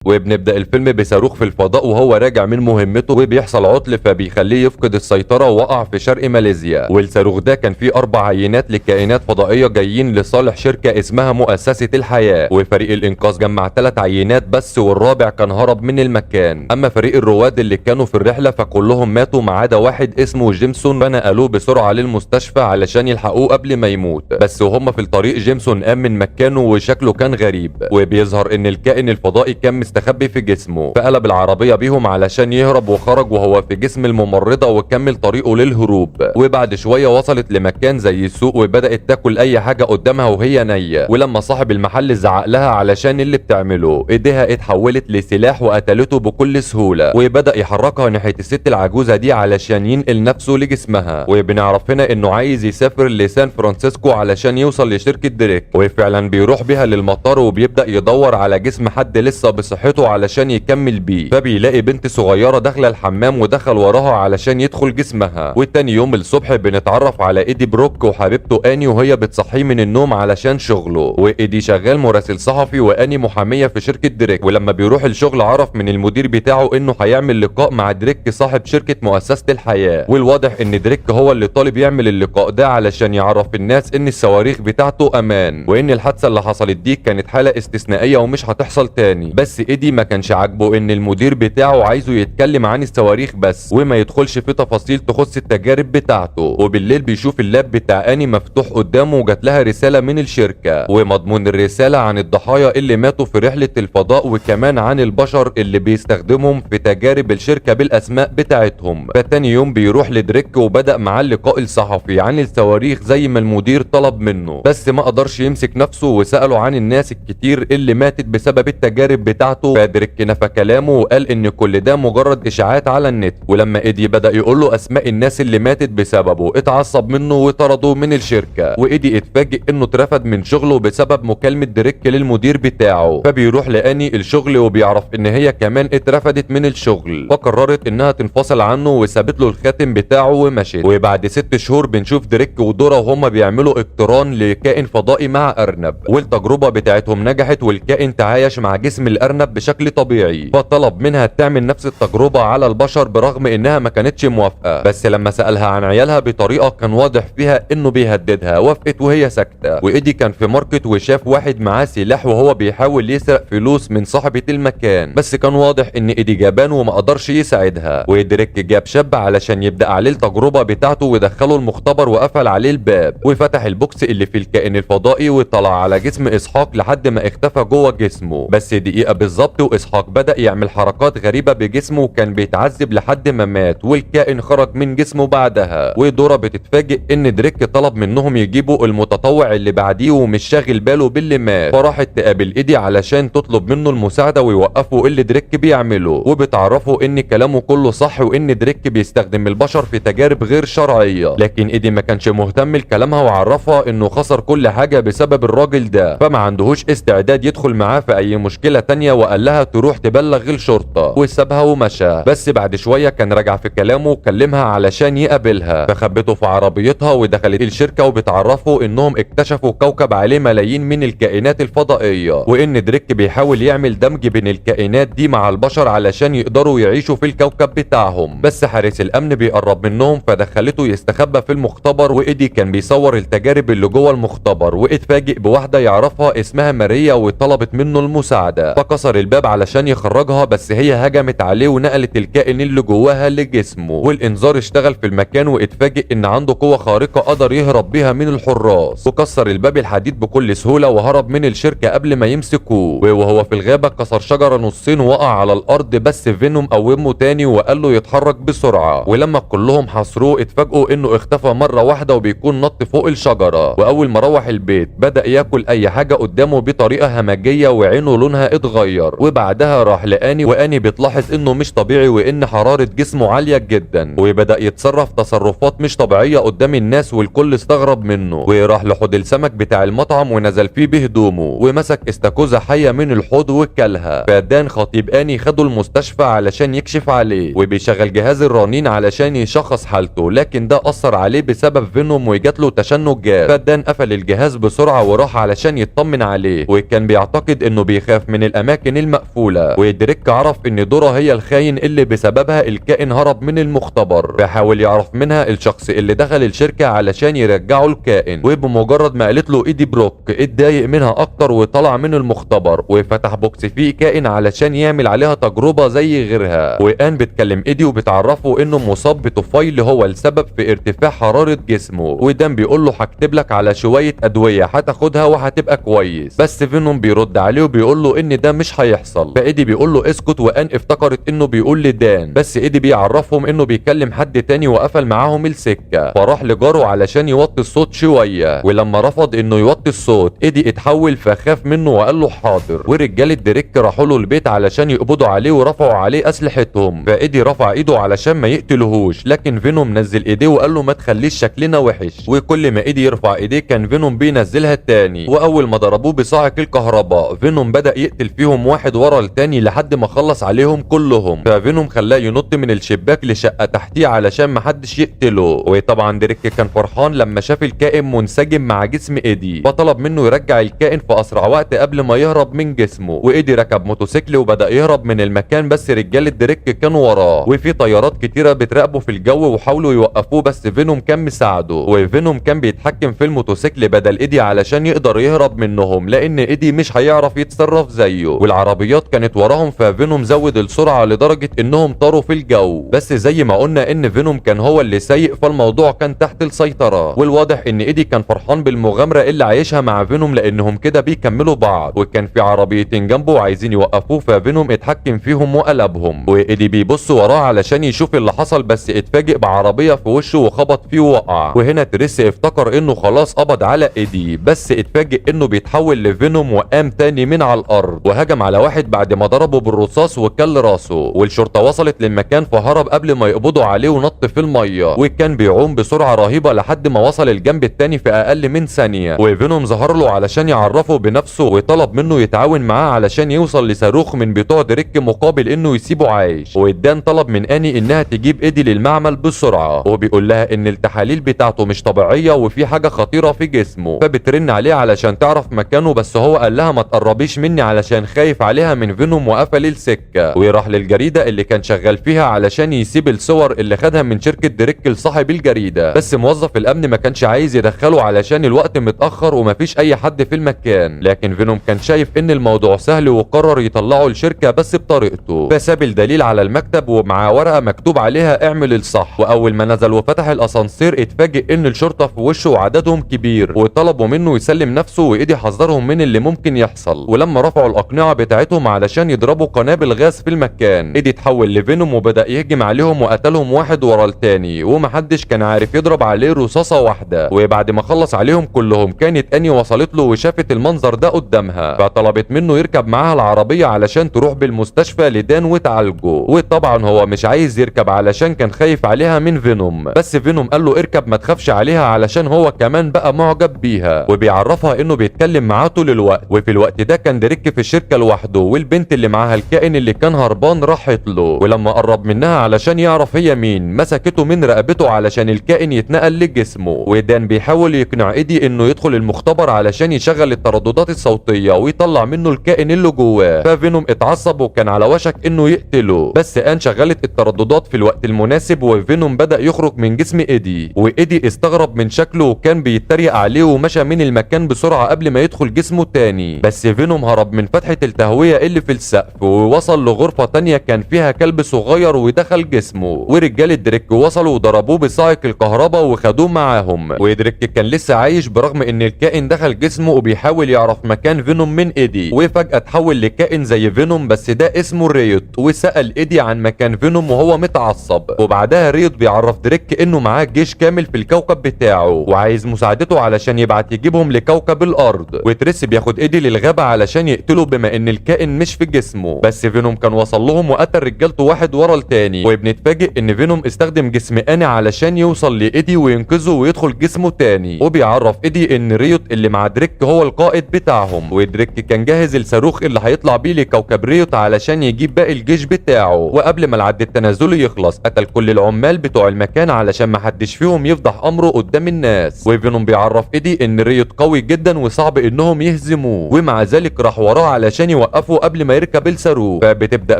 وبنبدأ الفيلم بصاروخ في الفضاء وهو راجع من مهمته وبيحصل عطل فبيخليه يفقد السيطرة ووقع في شرق ماليزيا. والصاروخ ده كان فيه 4 عينات لكائنات فضائية جايين لصالح شركة اسمها مؤسسة الحياة، وفريق الإنقاذ جمع 3 عينات بس والرابع كان هرب من المكان. أما فريق الرواد اللي كانوا في الرحلة فكلهم ماتوا ما عدا واحد اسمه جيمسون، فنقلوه بسرعة للمستشفى علشان يلحقوه قبل ما يموت. بس وهم في الطريق جيمسون قام من مكانه وشكله كان غريب، وبيظهر ان الكائن الفضائي كان مستخبي في جسمه، فقلب العربية بيهم علشان يهرب وخرج وهو في جسم الممرضة وكمل طريقه للهروب. وبعد شوية وصلت لمكان زي السوق وبدأت تاكل اي حاجة قدامها وهي نية، ولما صاحب المحل زعق لها علشان اللي بتعمله ايديها اتحولت لسلاح وقتلته بكل سهولة، وبدأ يحركها ناحية الست العجوزة دي علشان ينقل نفسه لجسمها. وبنعرف هنا انه عايز يسافر لسان فرانسيسكو علشان يوصل لشركة دريك، وفعلا بيروح بيها للمطار وبيبدأ يدور على جسم حد لسه بصحته علشان يكمل بيه، فبيلاقي بنت صغيرة داخلة الحمام ودخل وراها علشان يدخل جسمها. والتاني يوم الصبح بنتعرف على ايدي بروك وحبيبته اني وهي بتصحيه من النوم علشان شغله، وايدي شغال مراسل صحفي واني محامية في شركة دريك. ولما بيروح الشغل عرف من المدير بتاعه انه هيعمل لقاء مع دريك صاحب شركة مؤسسة الحياة، والواضح ان دريك هو اللي طالب يعمل اللقاء ده علشان يعرف الناس ان الصواريخ بتاعته امان، وان الحادثة اللي حصلت دي كانت حالة استثنائية ومش هتحصل تاني. بس ايدي ما كانش عاجبه ان المدير بتاعه عايزه يتكلم عن الصواريخ بس وما يدخلش في تفاصيل تخص التجارب بتاعته. وبالليل بيشوف اللاب بتاع اني مفتوح قدامه وجات لها رسالة من الشركة، ومضمون الرسالة عن الضحايا اللي ماتوا في رحلة الفضاء وكمان عن البشر اللي بيستخدمهم في تجارب الشركة بالاسماء بتاعتهم. فتاني يوم بيروح لدريك وبدأ معاه اللقاء الصحفي عن الصواريخ زي ما المدير طلب منه، بس ما قدرش يمسك نفسه وسأله عن الناس الكتير اللي ماتت بسبب التجارب بتاعته. فدريك نفى كلامه وقال ان كل ده مجرد اشاعات على النت. ولما ايدي بدأ يقول له اسماء الناس اللي ماتت بسببه اتعصب منه وطرده من الشركة، وايدي اتفاجئ انه اترفد من شغله بسبب مكالمة دريك للمدير بتاعه. فبيروح لاني الشغل وبيعرف ان هي كمان اترفدت من الشغل، فقررت انها تنفصل عنه وسابت له الخاتم بتاعه ومشت. وبعد 6 شهور بنشوف دريك ودورا وهما بيعملوا اقتران لكائن فضائي مع ارنب، والتجربة بتاعتهم نجحت والكائن تعايش مع جسم الارنب بشكل طبيعي، فطلب منها تعمل نفس التجربة على البشر برغم انها ما كانتش موافقة. بس لما سألها عن عيالها بطريقة كان واضح فيها انه بيهددها وافقت وهي ساكتة. وايدي كان في ماركت وشاف واحد معاه سلاح وهو بيحاول يسرق فلوس من صاحبة المكان، بس كان واضح ان ايدي جبان وما قدرش يساعدها. ودريك جاب شاب علشان يبدأ عليه التجربة بتاعته ودخله المختبر وقفل عليه الباب وفتح البوكس اللي في الكائن الفضائي وطلع على جسم اسحاق لحد ما اختفى جوه جسمه. بس دقيقة بالظبط واسحاق بدأ يعمل حركات غريبة بجسمه وكان بيتعذب لحد ما مات، والكائن خرج من جسمه بعدها. ودورا بتتفاجئ ان دريك طلب منهم يجيبوا المتطوع اللي بعديه ومش شاغل باله باللي مات، فراحت تقابل ايدي علشان تطلب منه المساعدة ويوقفوا اللي دريك بيعمله، وبتعرفوا ان كلامه كله صح وان دريك بيستخدم البشر في تجارب غير شرعية. لكن ايدي ما كانش مهتم لكلامها وعرفها انه خسر كل حاجة بسبب الراجل ده، فما عندهوش استعداد يدخل معاه في اي مشكلة تانية، وقال لها تروح تبلغ الشرطة وسابها ومشى. بس بعد شوية كان رجع في كلامه وكلمها علشان يقابلها، فخبته في عربيتها ودخلت الشركة وبتعرفوا انهم اكتشفوا كوكب عليه ملايين من الكائنات الفضائية، وان دريك بيحاول يعمل دمج بين الكائنات دي مع البشر علشان يقدروا يعيشوا في الكوكب بتاعهم. بس حارس الامن بيقرب منهم فدخلته يستخبى في المختبر، وايدي كان بيصور التجارب اللي جوه المختبر واتفاجئ بواحدة يعرفها اسمها ماريا وطلبت منه المساعدة، فكسر الباب علشان يخرجها بس هي هجمت عليه ونقلت الكائن اللي جواها لجسمه. والانذار اشتغل في المكان واتفاجئ ان عنده قوة خارقة قدر يهرب بيها من الحراس، وكسر الباب الحديد بكل سهولة وهرب من الشركة قبل ما يمسكوه. وهو في الغابة كسر شجرة نصين وقع على الارض، بس فينوم قومه تاني وقال له يتحرك بسرعة. ولما كلهم حاصروه اتفاجئوا انه اختفى مرة واحدة وبيكون نط فوق الشجرة. واول ما روح البيت بدأ ياكل اي حاجة قدامه بطريقة همجية وعينه لونها اتغير. وبعدها راح لاني، واني بتلاحظ انه مش طبيعي وان حرارة جسمه عالية جدا، وبدأ يتصرف تصرفات مش طبيعية قدام الناس والكل استغرب منه. وراح لحوض السمك بتاع المطعم ونزل فيه بهدومه ومسك استاكوزا حية من الحوض وكلها. فدان خطيب اني خده المستشفى علشان يكشف عليه وبيشغل جهاز الرنين علشان يشخص حالته، لكن ده اثر عليه بسبب فينوم وجات له تشنج جاز. فدان قفل الجهاز بسرعة وراح علشان يطمن عليه، وكان بيعتقد انه بيخاف من الاماكن الاماكن المقفولة. ودريك عرف ان دورا هي الخاين اللي بسببها الكائن هرب من المختبر، فحاول يعرف منها الشخص اللي دخل الشركة علشان يرجعوا الكائن. وبمجرد ما قالت له ايدي بروك اتضايق منها اكتر وطلع من المختبر وفتح بوكس فيه كائن علشان يعمل عليها تجربة زي غيرها. وان بتكلم ايدي وبتعرفه انه مصاب بطفيل هو السبب في ارتفاع حرارة جسمه. ودان بيقول له هكتب لك على شوية ادوية هتاخدها وهتبقى كويس. بس فينوم بيرد عليه وبيقول له ان ده مش هيحصل. فايدي بيقول له اسكت، وان افتكرت انه بيقول لدان، بس ايدي بيعرفهم انه بيكلم حد تاني وقفل معاهم السكة. فراح لجاره علشان يوطي الصوت شوية، ولما رفض انه يوطي الصوت ايدي اتحول فخاف منه وقال له حاضر. ورجالة دريك راحوا له البيت علشان يقبضوا عليه ورفعوا عليه اسلحتهم. فايدي رفع ايده علشان ما يقتلهوش، لكن فينوم نزل ايديه وقال له ما تخليش شكلنا وحش. وكل ما ايدي يرفع ايديه كان فينوم بينزلها التاني. واول ما ضربوه بصاعق الكهرباء فينوم بدأ يقتل فيهم واحد ورا التاني لحد ما خلص عليهم كلهم. ففينوم خلاه ينط من الشباك لشقة تحتيه علشان محدش يقتله. وطبعا دريك كان فرحان لما شاف الكائن منسجم مع جسم ايدي، فطلب منه يرجع الكائن في اسرع وقت قبل ما يهرب من جسمه. وايدي ركب موتوسيكل وبدأ يهرب من المكان، بس رجالة دريك كانوا وراه. وفي طيارات كتيرة بتراقبه في الجو وحاولوا يوقفوه، بس فينوم كان مساعده. وفينوم كان بيتحكم في الموتوسيكل بدل ايدي علشان يقدر يهرب منهم، لان ايدي مش هيعرف يتصرف زيه. والعربيات كانت وراهم، ففينوم زود السرعة لدرجة انهم طاروا في الجو. بس زي ما قلنا ان فينوم كان هو اللي سايق، فالموضوع كان تحت السيطرة. والواضح ان ايدي كان فرحان بالمغامرة اللي عايشها مع فينوم، لانهم كده بيكملوا بعض. وكان في عربيتين جنبه وعايزين يوقفوه، ففينوم اتحكم فيهم وقلبهم. وايدي بيبص وراه علشان يشوف اللي حصل، بس اتفاجئ بعربية في وشه وخبط فيه ووقع. وهنا تريس افتكر انه خلاص قبض على ايدي، بس اتفاجئ انه بيتحول لفينوم وقام تاني من على الارض وهجم على واحد بعد ما ضربه بالرصاص وكل راسه. والشرطة وصلت للمكان فهرب قبل ما يقبضوا عليه ونط في المية. وكان بيعوم بسرعة رهيبة لحد ما وصل الجنب التاني في اقل من ثانية. وفينوم ظهر له علشان يعرفه بنفسه وطلب منه يتعاون معاه علشان يوصل لصاروخ من بتوع دريك مقابل انه يسيبه عايش. وادان طلب من اني انها تجيب ايدي للمعمل بسرعة، وبيقول لها ان التحاليل بتاعته مش طبيعية وفي حاجة خطيرة في جسمه. فبترن عليه علشان تعرف مكانه، بس هو قال لها ما تقربيش مني علشان خايف عليها من فينوم وقفل السكة. وراح للجريدة اللي كان شغال فيها علشان يسيب الصور اللي خدها من شركة دريك لصاحب الجريدة، بس موظف الامن ما كانش عايز يدخله علشان الوقت متأخر ومفيش اي حد في المكان. لكن فينوم كان شايف ان الموضوع سهل وقرر يطلعه الشركة بس بطريقته. فساب الدليل على المكتب ومعاه ورقة مكتوب عليها اعمل الصح. واول ما نزل وفتح الاسانسير اتفاجئ ان الشرطة في وشه وعددهم كبير، وطلبوا منه يسلم نفسه. وايدي حذرهم من اللي ممكن يحصل. ولما رفعوا الاقنعة بتاعتهم علشان يضربوا قنابل غاز في المكان، ايدي اتحول لفينوم وبدأ يهجم عليهم وقتلهم واحد ورا التاني، ومحدش كان عارف يضرب عليه رصاصة واحدة. وبعد ما خلص عليهم كلهم كانت اني وصلت له وشافت المنظر ده قدامها، فطلبت منه يركب معاها العربية علشان تروح بالمستشفى لدان وتعالجه. وطبعا هو مش عايز يركب علشان كان خايف عليها من فينوم، بس فينوم قال له اركب ما تخافش عليها علشان هو كمان بقى معجب بيها. وبيعرفها انه بيتكلم معاه طول الوقت. وفي الوقت ده كان دريك في الشركة لوحده، والبنت اللي معاها الكائن اللي كان هربان راحت له. ولما قرب منها علشان يعرف هي مين مسكته من رقبته علشان الكائن يتنقل لجسمه. ودان بيحاول يقنع ايدي انه يدخل المختبر علشان يشغل الترددات الصوتية ويطلع منه الكائن اللي جواه. ففينوم اتعصب وكان على وشك انه يقتله، بس ان شغلت الترددات في الوقت المناسب وفينوم بدأ يخرج من جسم ايدي. وايدي استغرب من شكله وكان بيتريق عليه ومشى من المكان بسرعة قبل ما يدخل جسمه تاني. بس فينوم هرب من فتحة التهوية اللي في السقف ووصل لغرفة تانية كان فيها كلب صغير ودخل جسمه. ورجال دريك وصلوا وضربوه بصاعق الكهرباء وخدوه معاهم. ودريك كان لسه عايش برغم ان الكائن دخل جسمه وبيحاول يعرف مكان فينوم من ايدي. وفجأة اتحول لكائن زي فينوم بس ده اسمه ريوت، وسأل ايدي عن مكان فينوم وهو متعصب. وبعدها ريوت بيعرف دريك انه معاه جيش كامل في الكوكب بتاعه وعايز مساعدته علشان يبعت يجيبهم لكوكب الارض. وتريس بياخد ايدي للغابة علشان يقتله بما ان الكائن مش في جسمه، بس فينوم كان وصل لهم وقتل رجالته واحد ورا التاني. وبنتفاجئ ان فينوم استخدم جسم اني علشان يوصل لايدي وينقذه ويدخل جسمه تاني. وبيعرف ايدي ان ريوت اللي مع دريك هو القائد بتاعهم، ودريك كان جاهز الصاروخ اللي هيطلع بيه لكوكب ريوت علشان يجيب باقي الجيش بتاعه. وقبل ما العد التنازلي يخلص قتل كل العمال بتوع المكان علشان ما حدش فيهم يفضح امره قدام الناس. وفينوم بيعرف ايدي ان ريوت قوي جدا وصعب انهم يهزموه، ومع ذلك راح وراه علشان يوقفه قبل ما يركب الصاروخ، فبتبدا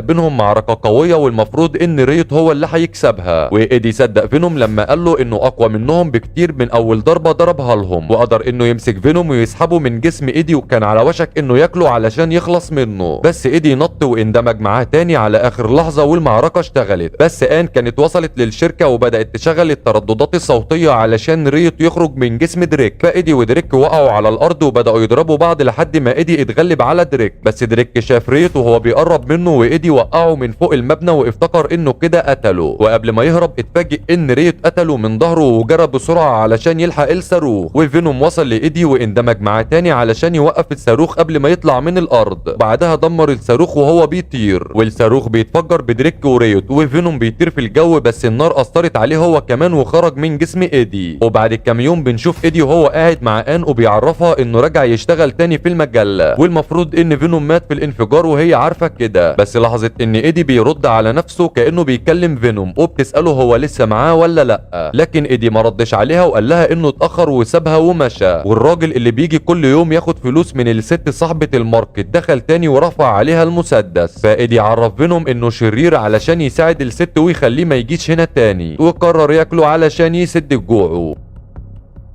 بينهم معركه قويه والمفروض ان ريت هو اللي هيكسبها. وايدي صدق فينوم لما قال له انه اقوى منهم بكتير من اول ضربه ضربها لهم، وقدر انه يمسك فينوم ويسحبه من جسم ايدي، وكان على وشك انه ياكله علشان يخلص منه، بس ايدي نط واندمج معاه تاني على اخر لحظه والمعركه اشتغلت. بس ان كانت وصلت للشركه وبدات تشغل الترددات الصوتيه علشان ريت يخرج من جسم دريك، فايدي ودريك وقعوا على الارض وبداوا يضربوا بعض لحد ما ايدي اتغلب على دريك. بس دريك شاف ريت وهو بيقرب منه وايدي وقعه من فوق المبنى وافتكر انه كده قتله، وقبل ما يهرب اتفاجئ ان ريت قتله من ظهره وجرى بسرعه علشان يلحق الصاروخ. وفينوم وصل لايدي واندمج معاه تاني علشان يوقف الصاروخ قبل ما يطلع من الارض، بعدها دمر الصاروخ وهو بيطير، والصاروخ بيتفجر بدريك وريت، وفينوم بيطير في الجو بس النار اثرت عليه هو كمان وخرج من جسم ايدي. وبعد كام يوم بنشوف ايدي وهو قاعد مع ان وبيعرفها انه رجع يشتغل تاني في المجله، والمفروض ان فينوم مات في الانفجار وهي عارفه كده. بس لاحظت ان ايدي بيرد على نفسه كانه بيكلم فينوم وبتساله هو لسه معاه ولا لا، لكن ايدي ما ردش عليها وقال لها انه اتاخر وسابها ومشى. والراجل اللي بيجي كل يوم ياخد فلوس من الست صاحبه الماركت دخل تاني ورفع عليها المسدس، فايدي عرف فينوم انه شرير علشان يساعد الست ويخليه ما يجيش هنا تاني، وقرر ياكله علشان يسد جوعه.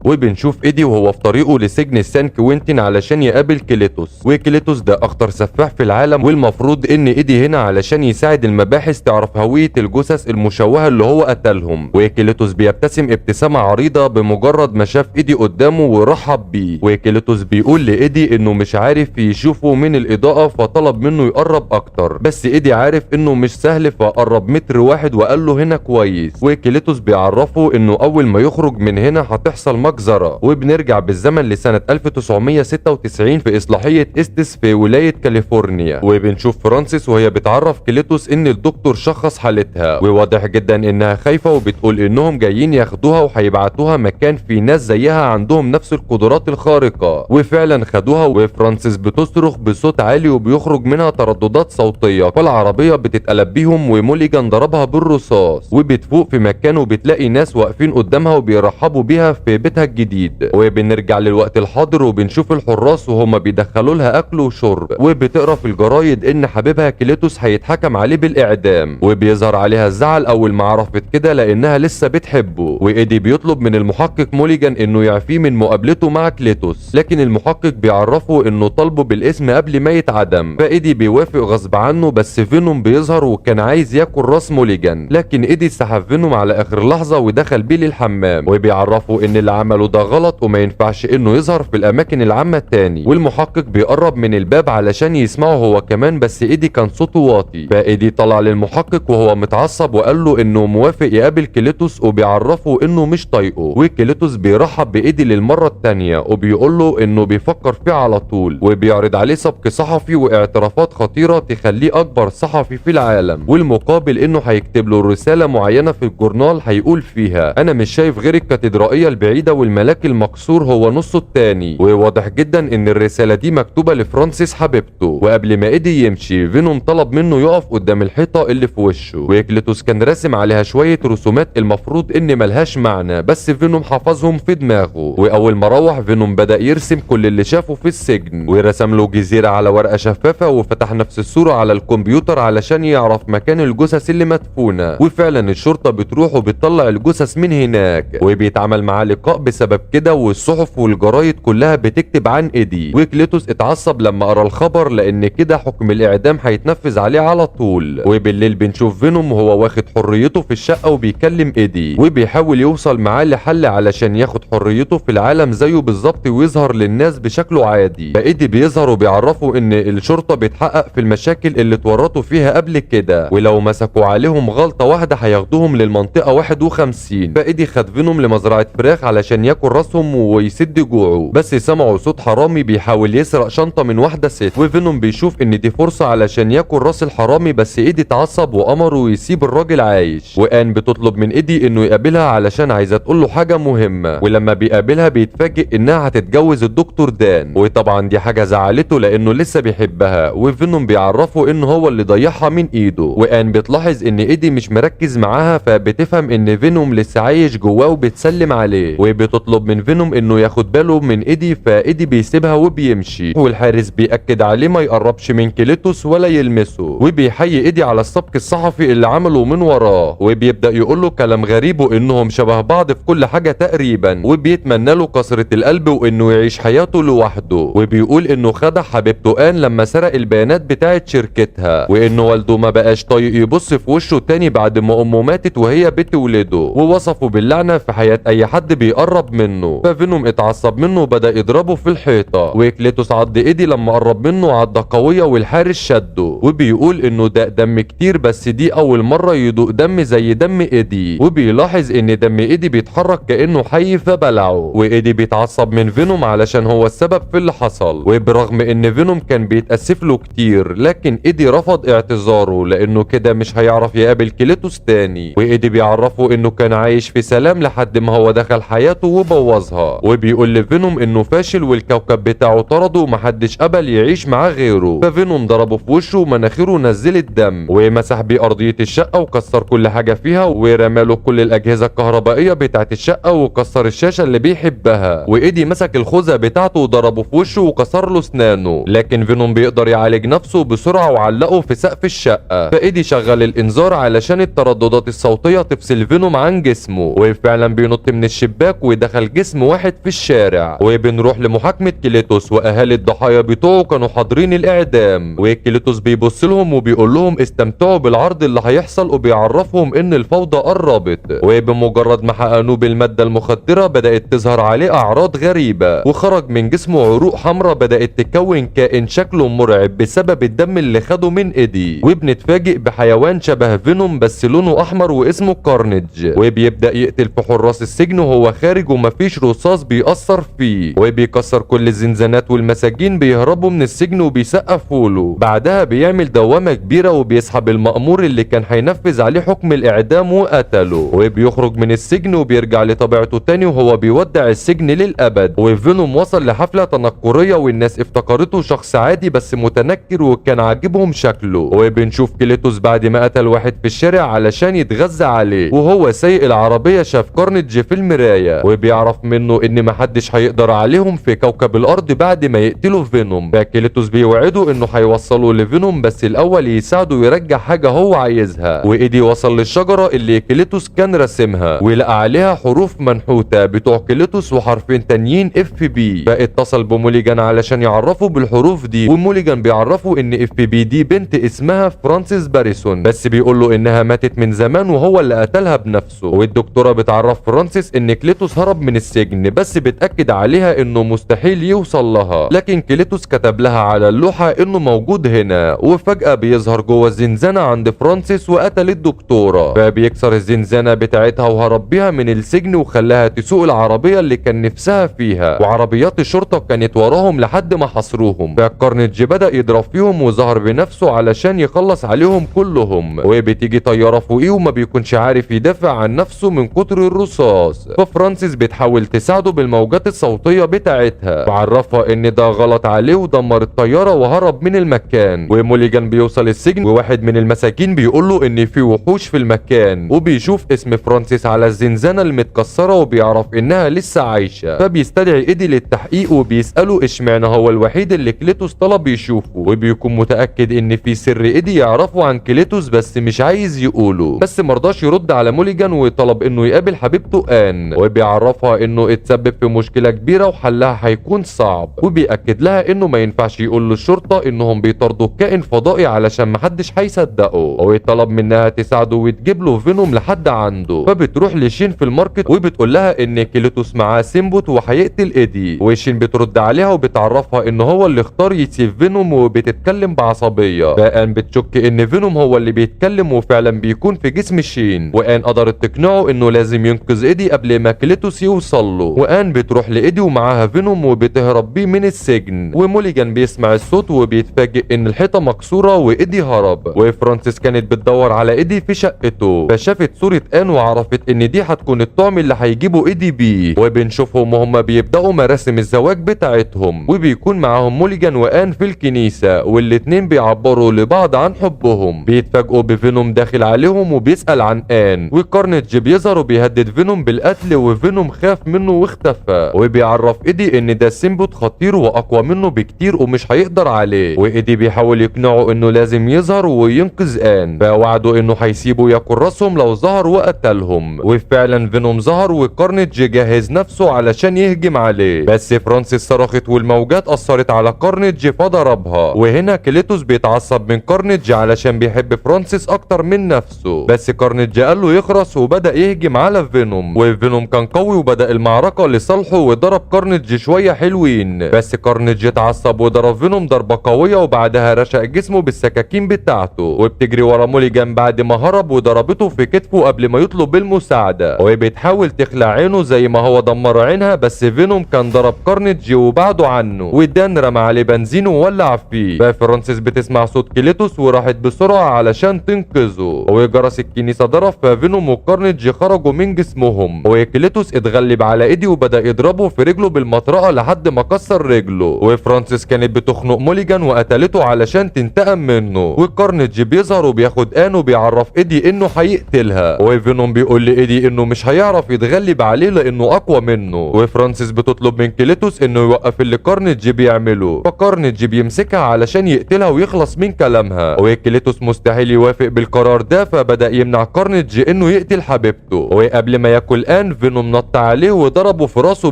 وبنشوف ايدي وهو في طريقه لسجن سان كوينتين علشان يقابل كليتوس، وكليتوس ده اخطر سفاح في العالم، والمفروض ان ايدي هنا علشان يساعد المباحث تعرف هوية الجثث المشوهة اللي هو قتلهم. وكليتوس بيبتسم ابتسامة عريضة بمجرد ما شاف ايدي قدامه ورحب بيه، وكليتوس بيقول لايدي انه مش عارف يشوفه من الاضاءة فطلب منه يقرب اكتر، بس ايدي عارف انه مش سهل فقرب متر واحد وقال له هنا كويس. وكليتوس بيعرفه انه اول ما يخرج من هنا هتحصل مجزرة. وبنرجع بالزمن لسنة 1996 في إصلاحية إستس في ولاية كاليفورنيا، وبنشوف فرانسيس وهي بتعرف كليتوس إن الدكتور شخص حالتها، وواضح جدا إنها خايفة وبتقول إنهم جايين ياخدوها وهيبعتوها مكان في ناس زيها عندهم نفس القدرات الخارقة. وفعلا خدوها، وفرانسيس بتصرخ بصوت عالي وبيخرج منها ترددات صوتية، فالعربية بتتقلب بيهم وموليجان ضربها بالرصاص، وبتفوق في مكان وبتلاقي ناس واقفين قدامها وبيرحبوا بيها في بيتها الجديد. وبنرجع للوقت الحاضر وبنشوف الحراس وهما بيدخلوا لها اكل وشرب، وبتقرا في الجرايد ان حبيبها كليتوس هيتحكم عليه بالاعدام، وبيظهر عليها الزعل اول ما عرفت كده لانها لسه بتحبه. وايدي بيطلب من المحقق موليجان انه يعفيه من مقابلته مع كليتوس، لكن المحقق بيعرفه انه طالبه بالاسم قبل ما يتعدم، فايدي بيوافق غصب عنه. بس فينوم بيظهر وكان عايز ياكل راس موليجان، لكن ايدي سحب فينوم على اخر لحظه ودخل بيه للحمام، وبيعرفه ان اللي عمله ده غلط وما ينفعش انه يظهر في الاماكن العامه تاني. والمحقق بيقرب من الباب علشان يسمعه هو كمان، بس ايدي كان صوته واطي، فايدي طلع للمحقق وهو متعصب وقال له انه موافق يقابل كليتوس، وبيعرفه انه مش طايقه. وكليتوس بيرحب بايدي للمره التانيه وبيقول له انه بيفكر فيه على طول، وبيعرض عليه سبق صحفي واعترافات خطيره تخليه اكبر صحفي في العالم، والمقابل انه هيكتب له رساله معينه في الجورنال هيقول فيها انا مش شايف غير الكاتدرائيه البعيده والملاك المكسور هو نصه التاني. وواضح جدا ان الرساله دي مكتوبه لفرانسيس حبيبته. وقبل ما ايدي يمشي فينوم طلب منه يقف قدام الحيطه اللي في وشه، وكليتوس كان راسم عليها شويه رسومات المفروض ان ملهاش معنى، بس فينوم حفظهم في دماغه. واول ما روح فينوم بدا يرسم كل اللي شافه في السجن، ورسم له جزيره على ورقه شفافه وفتح نفس الصوره على الكمبيوتر علشان يعرف مكان الجثث اللي مدفونه. وفعلا الشرطه بتروح وبتطلع الجثث من هناك، وبيتعمل معاه لقاء بسبب كده، والصحف والجرايد كلها بتكتب عن ايدي. وكليتوس اتعصب لما قرا الخبر لان كده حكم الاعدام هيتنفذ عليه على طول. وبالليل بنشوف فينوم وهو واخد حريته في الشقه وبيكلم ايدي، وبيحاول يوصل معاه لحل علشان ياخد حريته في العالم زيه بالظبط ويظهر للناس بشكله عادي. فايدي بيظهر وبيعرفوا ان الشرطه بتحقق في المشاكل اللي اتورطوا فيها قبل كده، ولو مسكوا عليهم غلطه واحده هياخدوهم للمنطقه 51. فايدي خد فينوم لمزرعه فراخ علشان ياكل راسهم ويسد جوعه، بس سمعوا صوت حرامي بيحاول يسرق شنطه من واحده ست، وفينوم بيشوف ان دي فرصه علشان ياكل راس الحرامي، بس ايدي اتعصب وامره يسيب الراجل عايش. وان بتطلب من ايدي انه يقابلها علشان عايزه تقول له حاجه مهمه، ولما بيقابلها بيتفاجئ انها هتتجوز الدكتور دان، وطبعا دي حاجه زعلته لانه لسه بيحبها. وفينوم بيعرفه انه هو اللي ضيعها من ايده، وان بتلاحظ ان ايدي مش مركز معاها فبتفهم ان فينوم لسه عايش جواه وبتسلم عليه. بتطلب من فينوم انه ياخد باله من ايدي، فايدي بيسيبها وبيمشي، والحارس بيأكد عليه ما يقربش من كليتوس ولا يلمسه، وبيحيي ايدي على السبق الصحفي اللي عمله من وراه، وبيبدأ يقول له كلام غريب وانهم شبه بعض في كل حاجة تقريبا، وبيتمنى له كسرة القلب وانه يعيش حياته لوحده، وبيقول انه خدع حبيبته آن لما سرق البيانات بتاعة شركتها، وانه والده ما بقاش طايق يبص في وشه تاني بعد ما امه ماتت وهي بتولده، ووصفه باللعنة في حياة اي حد بيقرب منه. ففينوم اتعصب منه وبدأ يضربه في الحيطة، وكليتوس عض ايدي لما قرب منه عضة قوية والحارس شده، وبيقول انه ده دم كتير بس دي اول مرة يدوق دم زي دم ايدي، وبيلاحظ ان دم ايدي بيتحرك كأنه حي فبلعه، وايدي بيتعصب من فينوم علشان هو السبب في اللي حصل، وبرغم ان فينوم كان بيتأسف له كتير لكن ايدي رفض اعتذاره لانه كده مش هيعرف يقابل كليتوس تاني، وايدي بيعرفه انه كان عايش في سلام لحد ما هو دخل حياته وبوظها، وبيقول لفينوم انه فاشل والكوكب بتاعه طرده ومحدش قبل يعيش معاه غيره. ففينوم ضربه في وشه ومناخيره نزلت دم، ومسح بيه ارضية الشقة وكسر كل حاجة فيها، ورماله كل الاجهزة الكهربائية بتاعت الشقة وكسر الشاشة اللي بيحبها، وايدي مسك الخوذة بتاعته وضربه في وشه وكسر له اسنانه، لكن فينوم بيقدر يعالج نفسه بسرعة وعلقه في سقف الشقة، فايدي شغل الانذار علشان الترددات الصوتية تفصل فينوم عن جسمه، وفعلا بينط من الشباك ودخل جسم واحد في الشارع. وبنروح لمحاكمة كليتوس، واهالي الضحايا بتوعه كانوا حاضرين الاعدام، وكليتوس بيبص لهم وبيقول لهم استمتعوا بالعرض اللي هيحصل، وبيعرفهم ان الفوضى قربت، وبمجرد ما حقنوه بالمادة المخدرة بدأت تظهر عليه اعراض غريبة، وخرج من جسمه عروق حمراء بدأت تكون كائن شكله مرعب بسبب الدم اللي خده من ايدي، وبنتفاجئ بحيوان شبه فينوم بس لونه احمر واسمه كارنيج، وبيبدأ يقتل في حراس السجن وهو خارج ومفيش رصاص بيأثر فيه، وبيكسر كل الزنزانات والمساجين بيهربوا من السجن وبيسقفوا له. بعدها بيعمل دوامة كبيرة وبيسحب المأمور اللي كان هينفذ عليه حكم الإعدام وقتله، وبيخرج من السجن وبيرجع لطبيعته تاني وهو بيودع السجن للأبد. وفينوم وصل لحفلة تنكرية والناس افتكرته شخص عادي بس متنكر وكان عاجبهم شكله، وبنشوف كليتوس بعد ما قتل واحد في الشارع علشان يتغذى عليه، وهو سايق العربية شاف كارنيج في المراية وبيعرف منه ان محدش هيقدر عليهم في كوكب الارض بعد ما يقتلوا فينوم. فكليتوس بيوعده انه هيوصله لفينوم بس الاول يساعده يرجع حاجة هو عايزها، وايدي وصل للشجرة اللي كليتوس كان راسمها ولقى عليها حروف منحوتة بتوع كليتوس وحرفين تانيين اف بي، فاتصل بموليجان علشان يعرفه بالحروف دي، وموليجان بيعرفه ان اف بي دي بنت اسمها فرانسيس باريسون، بس بيقول له انها ماتت من زمان وهو اللي قتلها بنفسه. والدكتورة بتعرف فرانسيس ان كليتوس هرب من السجن بس بتأكد عليها انه مستحيل يوصل لها، لكن كليتوس كتب لها على اللوحة انه موجود هنا، وفجأة بيظهر جوه الزنزانة عند فرانسيس وقتل الدكتورة، فبيكسر الزنزانة بتاعتها وهرب بيها من السجن وخلاها تسوق العربية اللي كان نفسها فيها، وعربيات الشرطة كانت وراهم لحد ما حصروهم. فكارنيج بدأ يضرب فيهم وظهر بنفسه علشان يخلص عليهم كلهم، وبتيجي طيارة فوقيه وما بيكونش عارف يدافع عن نفسه من كتر الرصاص، ففرانسيس بتحاول تساعده بالموجات الصوتية بتاعتها وعرفها ان ده غلط عليه ودمر الطيارة وهرب من المكان. وموليجان بيوصل السجن وواحد من المساجين بيقول له ان في وحوش في المكان، وبيشوف اسم فرانسيس على الزنزانة المتكسرة وبيعرف انها لسه عايشة، فبيستدعي ايدي للتحقيق وبيسأله اشمعنى هو الوحيد اللي كليتوس طلب يشوفه، وبيكون متأكد ان في سر ايدي يعرفه عن كليتوس بس مش عايز يقوله، بس مرضاش يرد على موليجان وطلب انه يقابل حبيبته آن، وبيعرفها انه اتسبب في مشكلة كبيرة وحلها هيكون صعب، وبيأكد لها انه ما ينفعش يقول للشرطة انهم بيطاردوا كائن فضائي علشان محدش هيصدقه، ويطلب منها تساعده وتجيب له فينوم لحد عنده. فبتروح لشين في الماركت وبتقول لها ان كليتوس معاه سيمبوت وهيقتل ايدي، وشين بترد عليها وبتعرفها ان هو اللي اختار يسيب فينوم وبتتكلم بعصبية، فآن بتشك ان فينوم هو اللي بيتكلم وفعلا بيكون في جسم شين، وآن قدرت تقنعه انه لازم ينقذ ايدي قبل ما كليتوس يوصل له. وآن بتروح لايدي ومعاها فينوم وبتهرب بيه من السجن، وموليجان بيسمع الصوت وبيتفاجئ ان الحيطة مكسورة وايدي هرب، وفرانسيس كانت بتدور على ايدي في شقته فشافت صورة آن وعرفت ان دي هتكون الطعم اللي هيجيبوا ايدي بيه، وبنشوفهم وهم بيبدأوا مراسم الزواج بتاعتهم، وبيكون معاهم موليجان وآن في الكنيسة والاتنين بيعبروا لبعض عن حبهم. بيتفاجئوا بفينوم داخل عليهم وبيسأل عن آن، وكارنيج بيظهر وبيهدد فينوم بالقتل، وفينوم فينوم خاف منه واختفى، وبيعرف ايدي ان ده سيمبوت خطير واقوى منه بكتير ومش هيقدر عليه، وايدي بيحاول يقنعه انه لازم يظهر وينقذ ان، فوعده انه هيسيبه ياكل راسهم لو ظهر وقتلهم. وفعلا فينوم ظهر وكارنيج جهز نفسه علشان يهجم عليه، بس فرانسيس صرخت والموجات اثرت على كارنيج فضربها. وهنا كليتوس بيتعصب من كارنيج علشان بيحب فرانسيس اكتر من نفسه، بس كارنيج قال له يخرس وبدا يهجم على فينوم، وفينوم كان قوي وبدا المعركه لصالحه وضرب كارنيج شويه حلوين، بس كارنيج اتعصب وضرب فينوم ضربه قويه وبعدها رشق جسمه بالسكاكين بتاعته، وبتجري ورا موليجان بعد ما هرب وضربته في كتفه قبل ما يطلب المساعده، وبتحاول تخلع عينه زي ما هو دمر عينها، بس فينوم كان ضرب كارنيج وبعده عنه، ودان رمى عليه بنزين وولع فيه. ففرانسيس بتسمع صوت كليتوس وراحت بسرعه علشان تنقذه، وجرس الكنيسه ضرب ففينوم وكارنيج خرجوا من جسمهم، وكليتوس اتغلب على ايدي وبدا يضربه في رجله بالمطرقه لحد ما كسر رجله، وفرانسيس كانت بتخنق موليجان وقتلته علشان تنتقم منه، وكارنيج بيظهر وبياخد ان وبيعرف ايدي انه هيقتلها، وفينوم بيقول لايدي انه مش هيعرف يتغلب عليه لانه اقوى منه، وفرانسيس بتطلب من كليتوس انه يوقف اللي كارنيج بيعمله، فكارنيج بيمسكها علشان يقتلها ويخلص من كلامها، وكليتوس مستحيل يوافق بالقرار ده، فبدا يمنع كارنيج انه يقتل حبيبته، وقبل ما ياكل ان فينوم نط عليه وضربه في راسه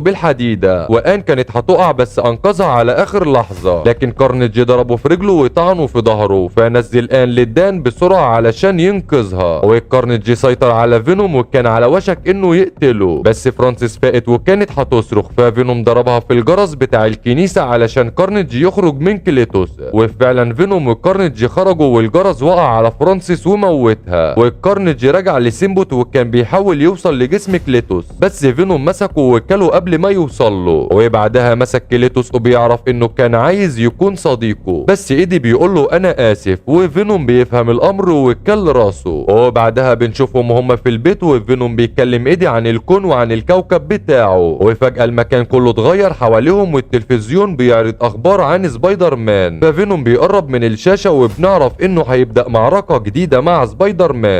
بالحديده، وان كانت هتقع بس انقذها على اخر لحظه، لكن كارنيج ضربه في رجله وطعنه في ظهره، فنزل ان للدان بسرعه علشان ينقذها، وكارنيج سيطر على فينوم وكان على وشك انه يقتله، بس فرانسيس فاقت وكانت هتصرخ، ففينوم ضربها في الجرس بتاع الكنيسه علشان كارنيج يخرج من كليتوس، وفعلا فينوم وكارنيج خرجوا والجرس وقع على فرانسيس وموتها، وكارنيج رجع لسيمبوت وكان بيحاول يوصل لجسم كليتوس، بس فينوم مسكه وكله قبل ما يوصل له، وبعدها مسك كليتوس وبيعرف انه كان عايز يكون صديقه، بس ايدي بيقول له انا اسف، وفينوم بيفهم الامر وكل راسه، وبعدها بنشوفهم هم في البيت وفينوم بيكلم ايدي عن الكون وعن الكوكب بتاعه، وفجأة المكان كله اتغير حواليهم والتلفزيون بيعرض اخبار عن سبايدر مان، ففينوم بيقرب من الشاشة وبنعرف انه هيبدأ معركة جديدة مع سبايدر مان.